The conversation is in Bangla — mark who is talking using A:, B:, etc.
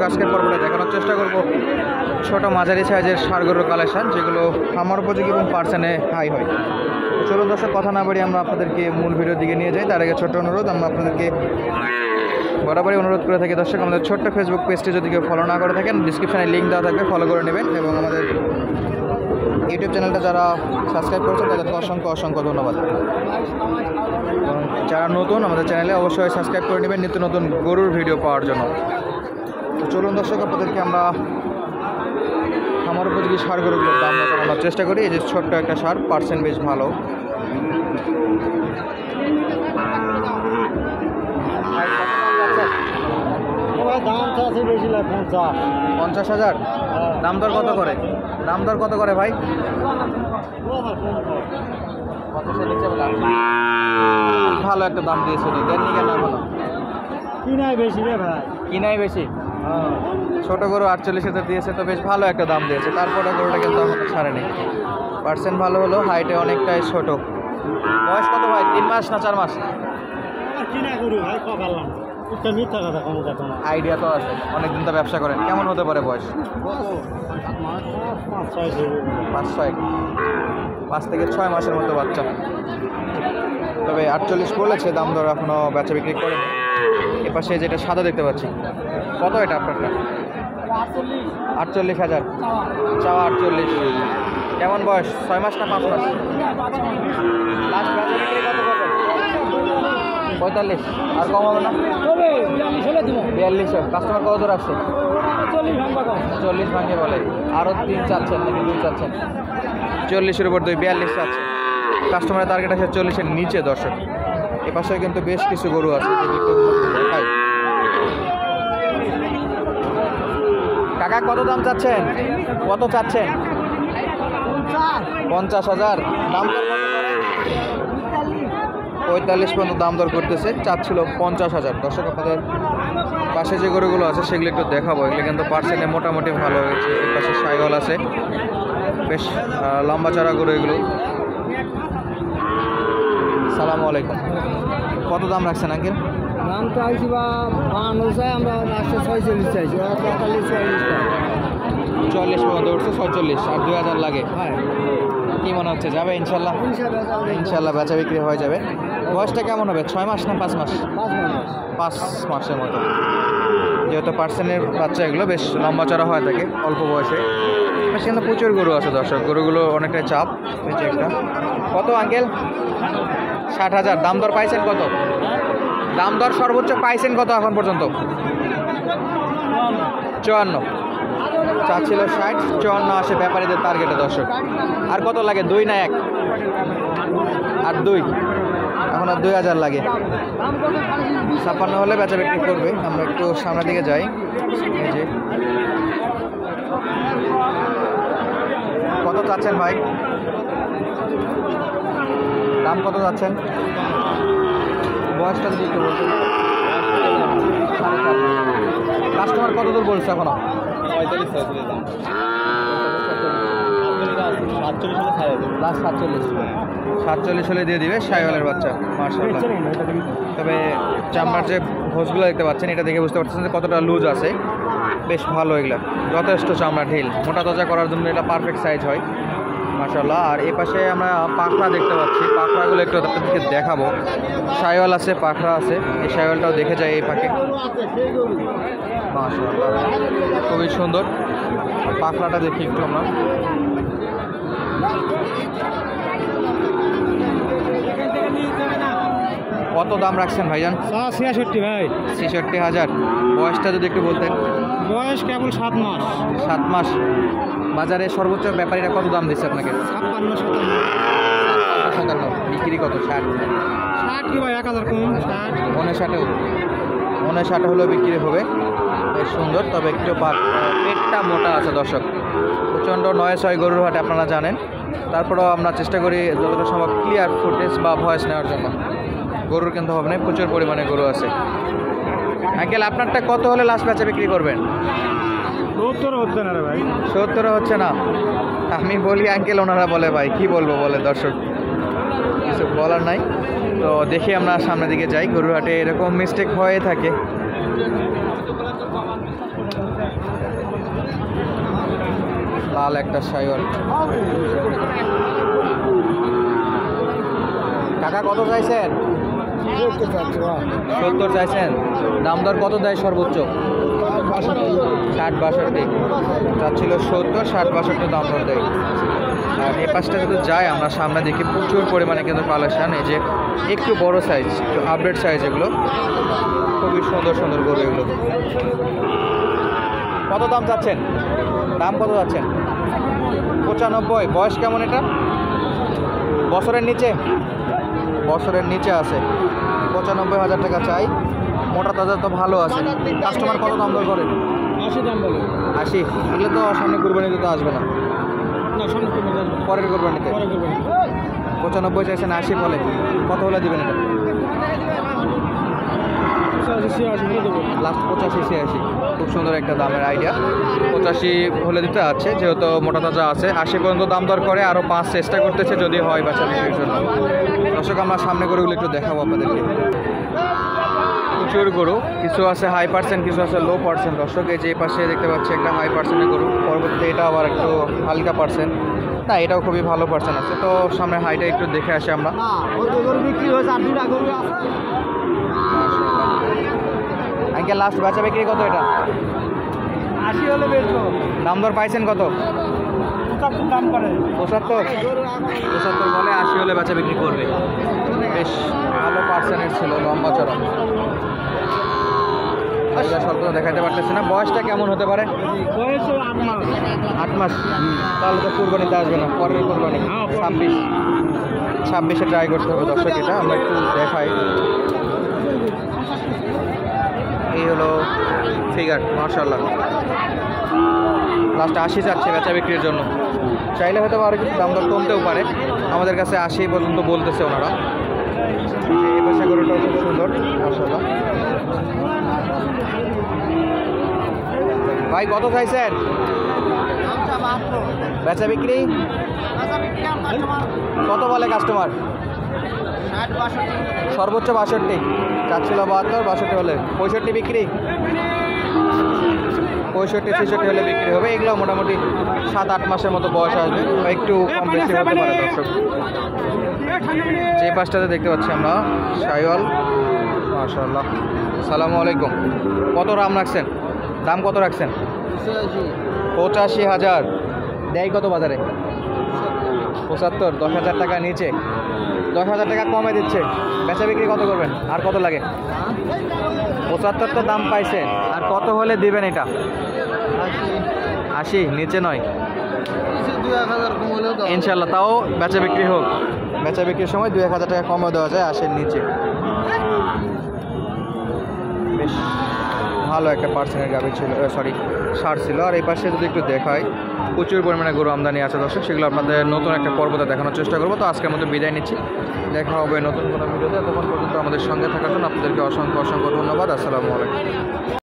A: আজকের পর্বটা দেখানোর চেষ্টা করব ছোট মাঝারি সাইজের ষাঁড় গরুর কালেকশন, যেগুলো খামার উপযোগী এবং পার্সেন্টে হাই হয়। চলুন দর্শক, কথা না বাড়িয়ে আমরা আপনাদেরকে মূল ভিডিওর দিকে নিয়ে যাই। তার আগে ছোট্ট অনুরোধ, আমরা আপনাদেরকে বরাবরই অনুরোধ করে থাকি দর্শক, আমাদের ছোট্ট ফেসবুক পেজটি যদি কেউ ফলো না করে থাকেন, ডিসক্রিপশানে লিঙ্ক দেওয়া থাকবে, ফলো করে নেবেন। এবং আমাদের ইউটিউব চ্যানেলটা যারা সাবস্ক্রাইব করেছেন তাদেরকে অসংখ্য অসংখ্য ধন্যবাদ। এবং যারা নতুন আমাদের চ্যানেলে অবশ্যই সাবস্ক্রাইব করে নেবেন নিত্য নতুন গরুর ভিডিও পাওয়ার জন্য। তো চলুন দর্শক, আপনাদেরকে আমরা খামার উপযোগী ষাঁড় গরুগুলোর দাম জানানোর চেষ্টা করি। এই যে ছোট্ট একটা ষাঁড়, পার্সেন্ট বেশ ভালো।
B: দামটা আছে বেশি লাগে
A: 50,000। দাম দর কত করে? দাম দর কত করে ভাই? ভালো একটা দাম দিয়েছিল, দেননি কেন এখনো?
B: কিনাই বেশি রে ভাই,
A: কিনাই বেশি। ছোট গরু 48,000 দিয়েছে, তো বেশ ভালো একটা দাম দিয়েছে। তারপরে গরুটা কিন্তু এখনো ছাড়েনি। পার্সেন্ট ভালো হলো, হাইটে অনেকটাই ছোট। বয়স কত ভাই? 3 মাস না 4 মাস?
B: কিনা গরু ভাই, কপালাম মিথ্যা কথা কোনো কথা না।
A: আইডিয়া তো আছে, অনেকদিন তো ব্যবসা করেন। কেমন হতে পারে বয়স? 5 থেকে 6 মাসের মতো বাচ্চা। তবে 48 বলেছে, দাম দর এখনও বেচা বিক্রি করেনি। এপাশে যেটা সাদা দেখতে পাচ্ছি, কত এটা আপনারটা? 48,000 চাওয়া। 48। কেমন বয়স? 6 মাস না 5 মাস? লাস্ট বেচা বিক্রি কত করবেন? 45। আর কম হবে না? 42। কাস্টমার কত দূর আসছে? 40 ভাঙে বলে। আরও 3 চাচ্ছেন নাকি 2 চাচ্ছেন? 40-এর উপর 2, 42 চাচ্ছে। কাস্টমারের টার্গেট আছে 40-এর নিচে দর্শক। এপাশে কিন্তু বেশ কিছু গরু আছে, দেখাই। কাকা কত দাম চাচ্ছেন? কত চাচ্ছেন? 50,000। দাম দর কত করে? 45 পর্যন্ত দাম দর করতেছে, চাচ্ছিল 50,000। দর্শক, আপনাদের পাশে যে গরুগুলো আছে সেগুলো একটু দেখাবো। এগুলো কিন্তু পার্সেন্টে মোটামুটি ভালো হয়েছে। এর পাশে সাইকেল আছে, বেশ লম্বা চড়া গরু এগুলো। সালামু আলাইকুম। কত দাম রাখছেন আঙ্কেল?
B: দাম তো আইছি বা 52 চাই, আমরা লাস্টে 46 চাইছি।
A: 40 পর্যন্ত উঠছে, 46। আর 2,000 লাগে।
B: হ্যাঁ,
A: কি মনে হচ্ছে যাবে? ইনশাল্লাহ ইনশাল্লাহ বেচা বিক্রি হয়ে যাবে। বয়সটা কেমন হবে? 6 মাস না 5 মাস? 5 মাসের মতো। যেহেতু পার্সেন্টের বাচ্চা, এগুলো বেশ লম্বা চড়া হয়ে থাকে অল্প বয়সে। সেখানে প্রচুর গরু আছে দর্শক, গরুগুলো অনেকটাই চাপ। একটা কত আঙ্কেল? 60,000। দাম দর পাইছেন কত? দাম দর সর্বোচ্চ পাইছেন কত এখন পর্যন্ত? 54। চাচ্ছিল 60, 54 আসে ব্যাপারীদের টার্গেটে দর্শক। আর কত লাগে? 2 না 1? আর 2। এখন আর 2,000 লাগে। 56 হলে বেচা বিক্রি করবে। আমরা একটু সামনের দিকে যাই। এই যে কত চাচ্ছেন ভাই? দাম কত চাচ্ছেন? বয়সটা যদি একটু বলতেন। কাস্টমার কত দূর বলছে এখনো? 47 হলে দিয়ে দিবে। সাইওয়ালের বাচ্চা, মাশাআল্লাহ। তবে চামড়ার যে ঘোষগুলো দেখতে পাচ্ছেন, এটা দেখে বুঝতে পারছেন যে কতটা লুজ আছে। বেশ ভালো, এগুলা যথেষ্ট চামড়া ঢিল, মোটা তাজা করার জন্য এটা পারফেক্ট সাইজ হয়, মাশাআল্লাহ। আর এই পাশে আমরা পাখরা দেখতে পাচ্ছি, পাখরাগুলো একটু আপনাদেরকে দেখাবো। সাইওয়াল আছে, পাখরা আছে। এই সাইওয়ালটাও দেখে যায় এই পাখে, মাশাআল্লাহ খুবই সুন্দর। পাখরাটা দেখি একটু আমরা। কত দাম রাখছেন ভাইজান?
B: 66 ভাই।
A: 66,000। বয়সটা যদি একটু বলতেন।
B: বয়স কেবল 7 মাস।
A: 7 মাস। বাজারে সর্বোচ্চ ব্যাপারীরা কত দাম দিচ্ছে আপনাকে?
B: 56-57।
A: বিক্রি কত? 60
B: কি ভাই? 1000 কম।
A: 59 হলেও বিক্রি হবে। বেশ সুন্দর, তবে একটু পেটটা মোটা আছে দর্শক। প্রচণ্ড নয়েস হয় গরুর হাটে, আপনারা জানেন। তারপরেও আমরা চেষ্টা করি যতটা সম্ভব ক্লিয়ার ফুটেজ বা ভয়েস নেওয়ার জন্য। গরুর কিন্তু হবে না, প্রচুর পরিমাণে গরু আছে। আঙ্কেল, আপনারটা কত হলে লাস্ট বেচা বিক্রি করবেন?
B: 70 হচ্ছে না রে ভাই।
A: 70 হচ্ছে না? আমি বলি আঙ্কেল, ওনারা বলে ভাই। কি বলবো বলে দর্শক, কিছু বলার নাই। তো দেখি আমরা সামনের দিকে যাই। গরুর হাটে এরকম মিস্টেক হয়ে থাকে। লাল একটা শাইওয়াল। কাকা কত চাইছেন? 70 চাইছেন। দাম দর কত দেয় সর্বোচ্চ? 60-62 চাচ্ছিল 70, 60-62 দাম দর দেয়। আর এই পাশটা যদি যাই আমরা সামনে দেখি প্রচুর পরিমাণে কিন্তু কালেকশন। এই যে একটু বড় সাইজ, একটু আপডেট সাইজ, এগুলো খুবই সুন্দর সুন্দর গরু এগুলো। কত দাম চাচ্ছেন? দাম কত যাচ্ছেন? 95। বয়স কেমন এটা? বছরের নিচে? বছরের নিচে আছে। 95,000 টাকা চাই। মোটা তাজা তো ভালো আছে। কাস্টমার কত দাম দর করে?
B: 80 দাম বলে।
A: 80। এগুলো তো সামনে কুরবানিতে তো আসবে না,
B: না সামনে কুরবানি আসবে।
A: পরের কুরবানিতে।
B: পরে কুরবানি।
A: 95 চাইছেন, 80 বলে। কত হলে দিবেন এটা?
B: 85 হলে দেবো।
A: লাস্ট 85-86। খুব সুন্দর একটা দামের আইডিয়া। 85 হলে দিতে আছে, যেহেতু মোটা তাজা আছে। 80 পর্যন্ত দাম দর করে, আরও 5 চেষ্টা করতেছে যদি হয় বাচ্চা বিক্রির জন্য। দর্শক আমরা সামনে গরুগুলো একটু দেখাবো আপনাদেরকে। প্রচুর গরু, কিছু আছে হাই পার্সেন্ট, কিছু আছে লো পার্সেন্ট। দর্শক এই যে পাশে দেখতে পাচ্ছি একটা হাই পার্সেন্টের গরু, পরবর্তীতে এটা আবার একটু হালকা পার্সেন্ট। না, এটাও খুবই ভালো পার্সেন্ট আছে। তো সামনে হাইটা একটু দেখে আসি আমরা।
B: গরু বিক্রি হয়েছে আর 2টা গরু আছে।
A: আঙ্কেল লাস্ট বেচা বিক্রি কত এটা?
B: 80 হলে বেচবো।
A: দাম দর পাইছেন কত?
B: 75 দাম করে।
A: 75 বলে, 80 হলে বেচা বিক্রি করবে। বেশ ভালো পার্সেন্টের ছিল, লম্বা চড়া। স্বল্প দেখাতে পারতেছে না। বয়সটা কেমন হতে পারে?
B: বয়স 8 মাস।
A: 8 মাস। তাহলে তো কুরবানিতে আসবে না, পরের কুরবানি 26-এ ট্রাই করতে হবে। দর্শক এটা আমরা একটু দেখাই। এই হলো ফিগার, মাশাআল্লাহ। লাস্ট 80 চাচ্ছে বেচা বিক্রির জন্য। চাইলে হয়তো আরও কিছু দাম দর কমতেও পারে। আমাদের কাছে 80 পর্যন্ত বলতেছে ওনারা। এই পাশে গরুটাও খুব সুন্দর, মাশাআল্লাহ। ভাই কত চাইছেন? বেচা বিক্রি কত বলে কাস্টমার? সর্বোচ্চ 62 চাচ্ছিল, 72, 62 হলে 65 বিক্রি। 65-66 হলে বিক্রি হবে। এগুলো মোটামুটি 7-8 মাসের মতো বয়স আসবে, বা একটু কম বেশি হতে পারে। দর্শক যে পাশটাতে দেখতে পাচ্ছি আমরা শাইওয়াল, মাশাআল্লাহ। আসসালামু আলাইকুম। কত দাম রাখছেন? দাম কত রাখছেন? 85,000। দেয় কত বাজারে? 75। 10,000 টাকা নিচে, 10,000 টাকা কমে দিচ্ছে। বেচা বিক্রি কত করবেন? আর কত লাগে? 75 তো দাম পাইছেন, আর কত হলে দিবেন এটা? 80 নিচে নয়। ইনশাল্লাহ তাও বেচা বিক্রি হোক। বেচা বিক্রির সময় 2-1,000 টাকা কমে দেওয়া যায় 80-র নিচে। বেশ ভালো একটা পার্সেন্টের গাভী ছিল, সরি সার ছিল। আর এই পাশে যদি একটু দেখাই, প্রচুর পরিমাণে গরু আমদানি আছে দর্শক, সেগুলো আপনাদের নতুন একটা পর্বতে দেখানোর চেষ্টা করবো। তো আজকের মতো বিদায় নিচ্ছি, দেখা হবে নতুন কোনো ভিডিওতে। তখন পর্যন্ত আমাদের সঙ্গে থাকার জন্য আপনাদেরকে অসংখ্য অসংখ্য ধন্যবাদ। আসসালামু আলাইকুম।